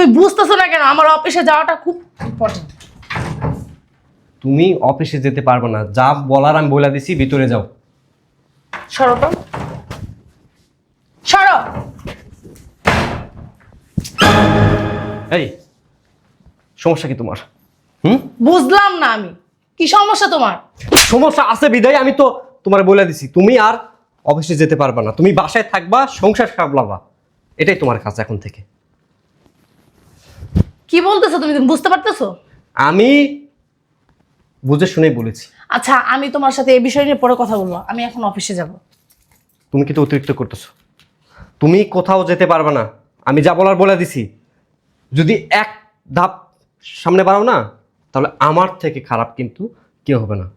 তুমি বুঝতেছো না কেন? আমার অফিসে যাওয়াটা খুব ইম্পর্টেন্ট। তুমি অফিসে যেতে পারবে না, যা বলার আমি বলে দিছি, ভিতরে যাও। সরো তো, সরো। এই সমস্যা কি তোমার? বুঝলাম না আমি, কি সমস্যা তোমার? সমস্যা আছে বিদায় আমি তো তোমার বলে দিছি, তুমি আর অফিসে যেতে পারবে না, তুমি বাসায় থাকবা, সংসার সামলাবা, এটাই তোমার কাজ এখন থেকে। কি বলতেছো তুমি? তুমি বুঝতে পারতেছো? আমি বুঝে শুনেই বলেছি। আচ্ছা, আমি তোমার সাথে এই বিষয় নিয়ে পরে কথা বলবো। আমি এখন অফিসে যাব। তুমি কিন্তু অতিরিক্ত করতেছো। তুমি কোথাও যেতে পারবে না, আমি যা বলার বলে দিছি। যদি এক ধাপ সামনে বাড়াও না, তাহলে আমার থেকে খারাপ কিন্তু কেউ হবে না,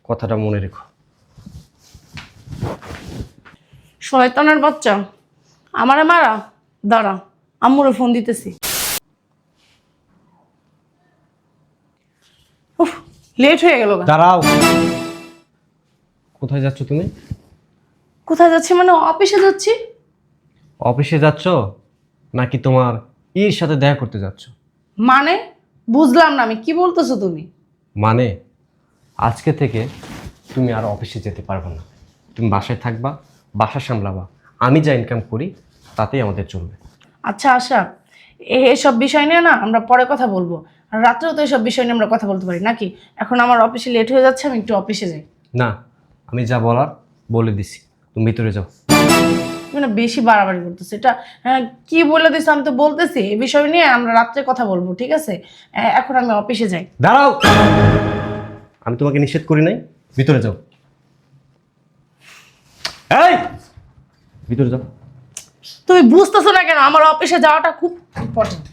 কথাটা মনে রেখো। শয়তানের বাচ্চা, আমারে মারা। দাঁড়া, আম্মুরে ফোন দিতেছি। উফ, লেট হয়ে গেল। দাঁড়াও, কোথায় যাচ্ছ তুমি? কোথায় যাচ্ছি মানে? অফিসে যাচ্ছি। অফিসে যাচ্ছ নাকি তোমার ইর সাথে দেখা করতে যাচ্ছ? মানে বুঝলাম না আমি, কি বলতেছো তুমি? মানে আজকে থেকে তুমি আর অফিসে যেতে পারবে না, তুমি বাসায় থাকবা, বাসা সামলাবা, আমি যা ইনকাম করি তাতেই আমাদের চলবে। আচ্ছা আশা, এসব বিষয় নিয়ে না আমরা পরে কথা বলবো। আর রাত্রেও তো এসব বিষয় নিয়ে আমরা কথা বলতে পারি নাকি? এখন আমার অফিসে লেট হয়ে যাচ্ছে, আমি একটু অফিসে যাই। না, আমি যা বলার বলে দিছি, তুমি ভিতরে যাও। তুমি না বেশি বাড়াবাড়ি করতেছো এটা। হ্যাঁ, কি বলে দিছো? আমি তো বলতেছি এই বিষয় নিয়ে আমরা রাত্রে কথা বলবো, ঠিক আছে? এখন আমি অফিসে যাই। দাঁড়াও, আমি তোমাকে নিষেধ করি নাই, ভিতরে যাও। এই ভিতরে যাও। তুমি বুঝতেছো না কেন? আমার অফিসে যাওয়াটা খুব ইম্পর্টেন্ট।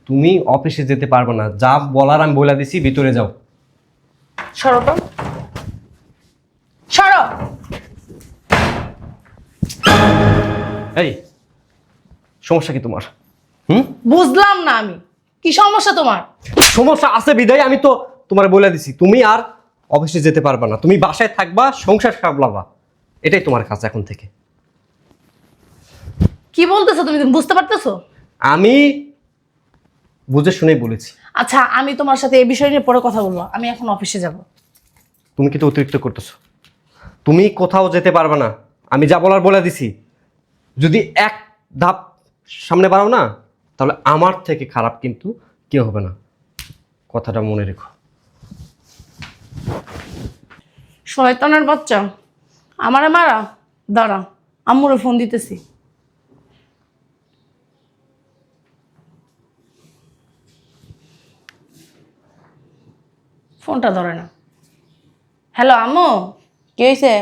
তুমি অফিসে যেতে পারবে না, যা বলার আমি বলে দিছি, ভিতরে যাও। সরো তো, সরো। এই সমস্যা কি তোমার? বুঝলাম না আমি, কি সমস্যা তোমার? সমস্যা আছে বিদায় আমি তো তোমার বলে দিছি, তুমি আর অফিসে যেতে পারবে না, তুমি বাসায় থাকবা, সংসার সামলাবা, এটাই তোমার কাজ এখন থেকে। কি বলতেছো তুমি? তুমি বুঝতে পারতেছো? আমি বুঝে শুনেই বলেছি। আচ্ছা, আমি তোমার সাথে এই বিষয় নিয়ে পরে কথা বলবো। আমি এখন অফিসে যাব। তুমি কিন্তু অতিরিক্ত করতেছো। তুমি কোথাও যেতে পারবে না, আমি যা বলার বলে দিছি। যদি এক ধাপ সামনে বাড়াও না, তাহলে আমার থেকে খারাপ কিন্তু কেউ হবে না, কথাটা মনে রেখো। শয়তানের বাচ্চা, আমারে মারা। দাঁড়া, আম্মুরে ফোন দিতেছি। ফোনটা ধরে না। হ্যালো আম্মু, কি হয়েছে?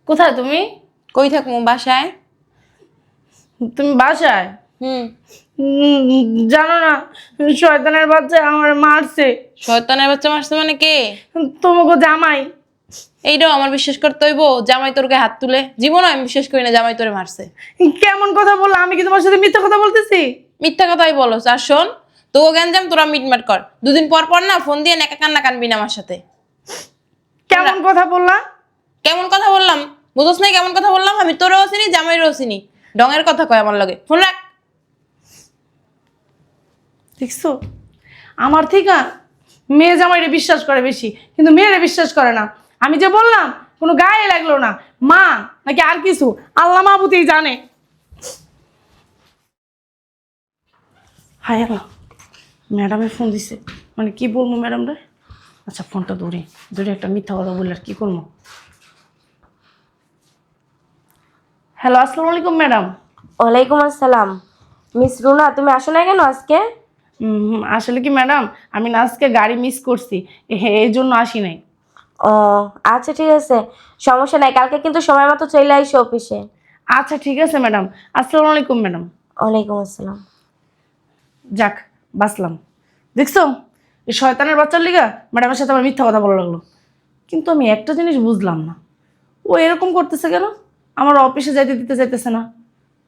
কোথায় তুমি? কই থাকবো? বাসায়। তুমি বাসায়? হুম। জানো না, শয়তানের বাচ্চা আমার মারছে। শয়তানের বাচ্চা মারছে মানে কে? তোমাকে জামাই। এইটাও আমার বিশ্বাস করতে হইব? জামাই তোর গায়ে হাত তুলে? জীবনও আমি বিশ্বাস করি না জামাই তোরে মারছে। কেমন কথা বললা? আমি কি তোমার সাথে মিথ্যা কথা বলতেছি? মিথ্যা কথাই বলো। আর শোন, তোকে গ্যাঞ্জাম তোরা মিটমাট কর। দুদিন পর পর না ফোন দিয়ে নেকা কান্না কানবি না আমার সাথে। কেমন কথা বললা? কেমন কথা বললাম বুঝোস নাই? কেমন কথা বললাম? আমি তোরও চিনি, জামাইরও চিনি। ডঙের কথা কয় আমার লগে। ফোন রাখ। দেখছো, আমার থেকে মেয়ে জামাইরে বিশ্বাস করে বেশি, কিন্তু মেয়েরে বিশ্বাস করে না। আমি যে বললাম, কোনো গায়ে লাগলো না। মা নাকি আর কিছু, আল্লাহ মাহবুতেই জানে। হায় আল্লাহ, ম্যাডামে ফোন দিছে। মানে কি বলবো ম্যাডাম রে? আচ্ছা, ফোনটা ধরে ধরে একটা মিথ্যা কথা বললে আর কি করবো? হ্যালো, আসসালামু আলাইকুম ম্যাডাম। ওয়ালাইকুম আসসালাম। মিস রুনা, তুমি আসো না কেন আজকে? আসলে কি ম্যাডাম, আমি না আজকে গাড়ি মিস করছি, এই জন্য আসি নাই। ও আচ্ছা, ঠিক আছে, সমস্যা নাই। কালকে কিন্তু সময় মতো চলে আইসো অফিসে। আচ্ছা ঠিক আছে ম্যাডাম। আসসালামু আলাইকুম ম্যাডাম। ওয়ালাইকুম আসসালাম। যাক, বাঁচলাম। দেখছো, এই শয়তানের বাচ্চার লিগা ম্যাডামের সাথে আমার মিথ্যা কথা বলা লাগলো। কিন্তু আমি একটা জিনিস বুঝলাম না, ও এরকম করতেছে কেন? আমার অফিসে যাইতে দিতে চাইতেছে না,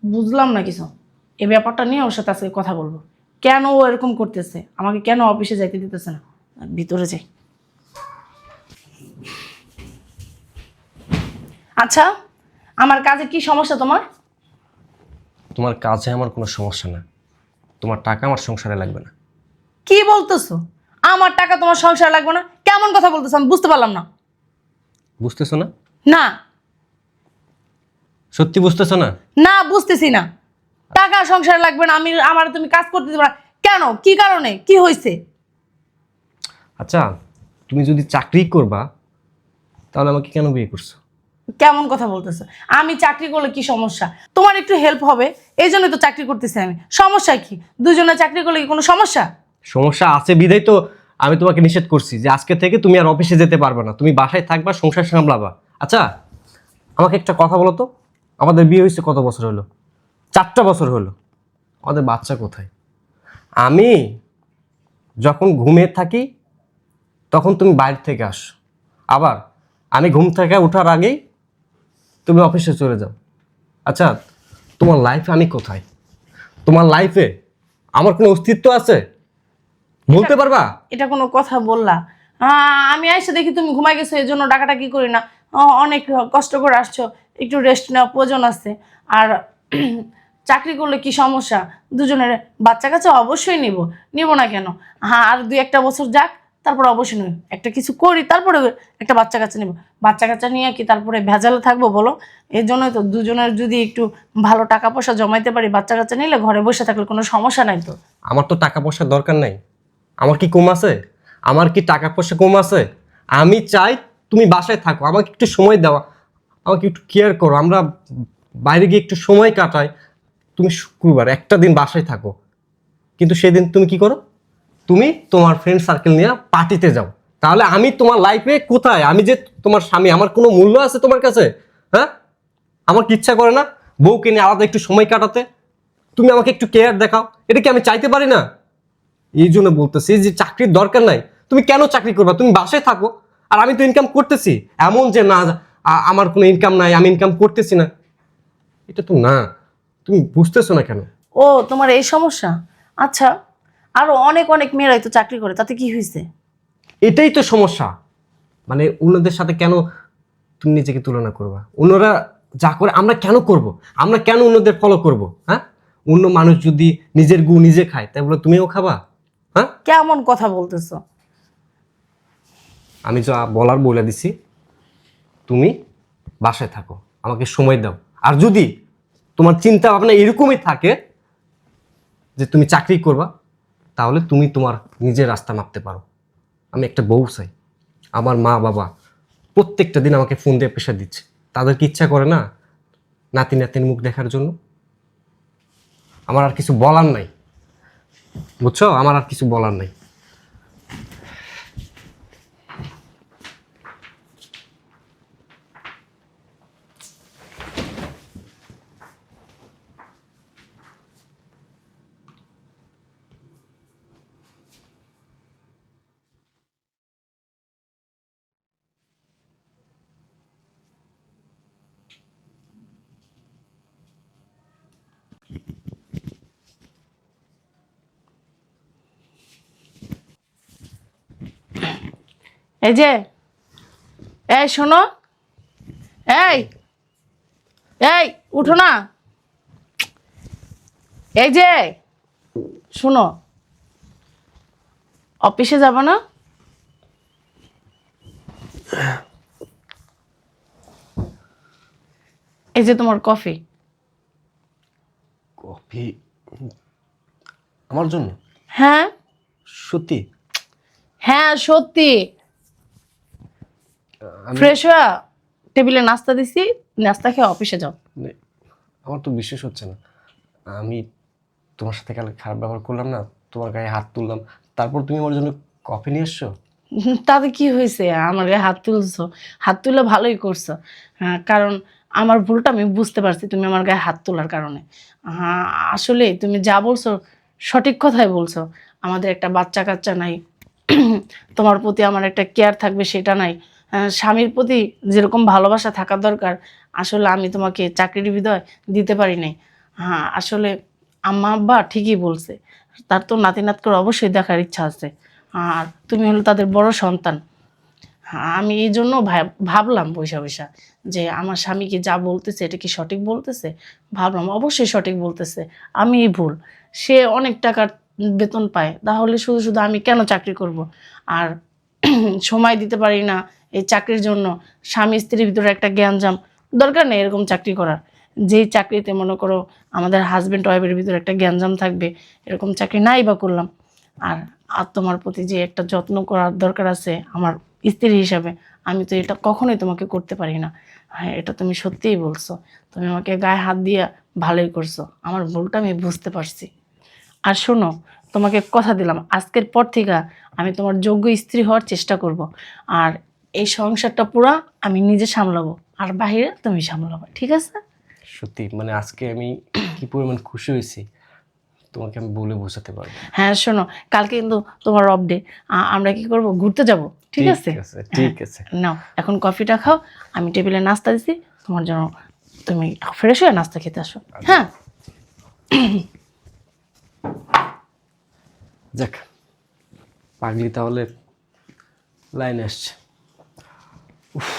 বুঝলাম না কিছু। এই ব্যাপারটা নিয়ে ওর সাথে আজকে কথা বলবো। কেন ও এরকম করতেছে, আমাকে কেন অফিসে যাইতে দিতেছে না? ভিতরে যাই। আচ্ছা, আমার কাজে কি সমস্যা তোমার? তোমার কাজে আমার কোনো সমস্যা না, তোমার টাকা আমার সংসারে লাগবে না। কি বলতেছো? আমার টাকা তোমার সংসার লাগবে না? কেমন কথা বলতেছো আমি বুঝতে পারলাম না। বুঝতেছো না? না সত্যি বুঝতেছো না? না বুঝতেছি না। টাকা সংসার লাগবে না, আমার তুমি কাজ করতে দিবে না কেন? কি কারণে? কি হয়েছে? আচ্ছা, তুমি যদি চাকরি করবা তাহলে আমাকে কেন বিয়ে করছো? কেমন কথা বলতেছো? আমি চাকরি করলে কি সমস্যা? তোমার একটু হেল্প হবে এই জন্যই তো চাকরি করতেছি আমি। সমস্যা কি? দুজনে চাকরি করলে কি কোনো সমস্যা? সমস্যা আছে বিধাই তো আমি তোমাকে নিষেধ করছি যে আজকে থেকে তুমি আর অফিসে যেতে পারবে না, তুমি বাসায় থাকবা, সংসার সামলাবা। আচ্ছা, আমাকে একটা কথা বলো তো, আমাদের বিয়ে হয়েছে কত বছর হলো? 4টা বছর হলো। আমাদের বাচ্চা কোথায়? আমি যখন ঘুমিয়ে থাকি তখন তুমি বাইরে থেকে আসো, আবার আমি ঘুম থেকে ওঠার আগেই তুমি অফিসে চলে যাও। আচ্ছা, তোমার লাইফে আমি কোথায়? তোমার লাইফে আমার কোনো অস্তিত্ব আছে? বলতে পারবা? এটা কোনো কথা বললা? আমি এসে দেখি তুমি ঘুমাই গেছো, এই জন্য ডাকাটা কি করি না। অনেক কষ্ট করে আসছো, একটু রেস্ট নেওয়া প্রয়োজন আছে। আর চাকরি করলে কি সমস্যা? দুজনের বাচ্চা কাচ্চা অবশ্যই নিব না কেন? হ্যাঁ, আর 2-1 বছর যাক, তারপর অবশ্যই নেব। একটা কিছু করি তারপরে একটা বাচ্চা কাচ্চা নেব। বাচ্চা কাচ্চা নিয়ে কি তারপরে ভেজালে থাকবো বলো? এই জন্যই তো দুজনের যদি একটু ভালো টাকা পয়সা জমাইতে পারি, বাচ্চা কাচ্চা নিলে ঘরে বসে থাকলে কোনো সমস্যা নাই তো। আমার তো টাকা পয়সার দরকার নাই। আমার কি কম আছে? আমার কি টাকা পয়সা কম আছে? আমি চাই তুমি বাসায় থাকো, আমাকে একটু সময় দেওয়া, আমাকে একটু কেয়ার করো, আমরা বাইরে গিয়ে একটু সময় কাটাই। তুমি শুক্রবার একটা দিন বাসায় থাকো, কিন্তু সেদিন তুমি কি করো? তুমি তোমার ফ্রেন্ড সার্কেল নিয়ে পার্টিতে যাও। তাহলে আমি তোমার লাইফে কোথায়? আমি যে তোমার স্বামী, আমার কোনো মূল্য আছে তোমার কাছে? হ্যাঁ, আমার কি ইচ্ছা করে না বউকে নিয়ে আলাদা একটু সময় কাটাতে? তুমি আমাকে একটু কেয়ার দেখাও, এটা কি আমি চাইতে পারি না? এই জন্য বলতেছি যে চাকরির দরকার নাই। তুমি কেন চাকরি করবা? তুমি বাসায় থাকো, আর আমি তো ইনকাম করতেছি। এমন যে না আমার কোনো ইনকাম নাই, আমি ইনকাম করতেছি না, এটা তো না। তুমি বুঝতেছো না কেন? ও, তোমার এই সমস্যা? আচ্ছা, আরো অনেক অনেক মেয়েরাই তো চাকরি করে, তাতে কি হয়েছে? এটাই তো সমস্যা। মানে অন্যদের সাথে কেন তুমি নিজেকে তুলনা করবা? অন্যরা যা করে আমরা কেন করব? আমরা কেন অন্যদের ফলো করব? হ্যাঁ, অন্য মানুষ যদি নিজের গু নিজে খায় তাই বলে তুমিও খাবা? হ্যাঁ, কেমন কথা বলতেছো? আমি যা বলার বলে দিছি, তুমি বাসায় থাকো, আমাকে সময় দাও। আর যদি তোমার চিন্তা ভাবনা এরকমই থাকে যে তুমি চাকরি করবা, তাহলে তুমি তোমার নিজের রাস্তা মাপতে পারো। আমি একটা বউ চাই। আমার মা বাবা প্রত্যেকটা দিন আমাকে ফোন দিয়ে প্রেশার দিচ্ছে, তাদের কি ইচ্ছা করে না নাতি নাতির মুখ দেখার জন্য? আমার আর কিছু বলার নাই, বুঝছো? আমার আর কিছু বলার নাই। এই যে, এই শোনো, এই এই উঠো না। এই যে শোনো, অফিসে যাব না? এই যে তোমার কফি। কফি আমার জন্য? হ্যাঁ সত্যি? হ্যাঁ সত্যি। ফ্রেশ হয়ে টেবিলে নাস্তা দিছি, নাস্তা খেয়ে অফিসে যাও। মানে আমার তো বিশ্বাস হচ্ছে না। আমি তোমার সাথে কাল খারাপ ব্যবহার করলাম না, তোমার গায়ে হাত তুললাম, তারপর তুমি আমার জন্য কফি নিয়ে এসছো? তাতে কি হয়েছে? আমার গায়ে হাত তুলছো, হাত তুলে ভালোই করছো। হ্যাঁ, কারণ আমার ভুলটা আমি বুঝতে পারছি তুমি আমার গায়ে হাত তোলার কারণে। হ্যাঁ, আসলে তুমি যা বলছো সঠিক কথাই বলছো। আমাদের একটা বাচ্চা কাচ্চা নাই, তোমার প্রতি আমার একটা কেয়ার থাকবে সেটা নাই। স্বামীর প্রতি যেরকম ভালোবাসা থাকা দরকার, আসলে আমি তোমাকে চাকরির হৃদয় দিতে পারি নাই। হ্যাঁ, আসলে আম্মা আব্বা ঠিকই বলছে, তার তো নাতি নাতকে অবশ্যই দেখার ইচ্ছা আছে। আর তুমি হলো তাদের বড় সন্তান। আমি এই জন্য ভাবলাম বৈশা বৈশা যে আমার স্বামী কি যা বলতেছে এটা কি সঠিক বলতেছে। ভাবলাম অবশ্যই সঠিক বলতেছে, আমিই ভুল। সে অনেক টাকার বেতন পায়, তাহলে শুধু শুধু আমি কেন চাকরি করব। আর সময় দিতে পারি না এই চাকরির জন্য, স্বামী স্ত্রীর ভিতরে একটা জ্ঞানজাম, দরকার নেই এরকম চাকরি করার। যেই চাকরিতে মনে করো আমাদের হাজব্যান্ড ওয়াইফের ভিতরে একটা জ্ঞানজাম থাকবে, এরকম চাকরি নাই বা করলাম। আর আর তোমার প্রতি যে একটা যত্ন করার দরকার আছে আমার স্ত্রী হিসাবে, আমি তো এটা কখনোই তোমাকে করতে পারি না। হ্যাঁ, এটা তুমি সত্যিই বলছো, তুমি আমাকে গায়ে হাত দিয়ে ভালোই করছো, আমার ভুলটা আমি বুঝতে পারছি। আর শোনো, তোমাকে কথা দিলাম আজকের পর থেকে আমি তোমার যোগ্য স্ত্রী হওয়ার চেষ্টা করব। আর এই সংসারটা পুরা আমি নিজে সামলাবো, আর বাহিরে তুমি সামলাবো, ঠিক আছে? সত্যি মানে আজকে আমি কি পরিমাণ খুশি হয়েছি তোমাকে আমি বলে বোঝাতে পারবো না। হ্যাঁ শোনো, কালকে কিন্তু তোমার অফ ডে, আমরা কি করব, ঘুরতে যাব, ঠিক আছে? ঠিক আছে। নাও এখন কফিটা খাও, আমি টেবিলে নাস্তা দিছি তোমার জন্য, তুমি ফ্রেশ হয়ে নাস্তা খেতে আসো। হ্যাঁ, যাক, পাগলি তাহলে লাইনে আসছে। উফ,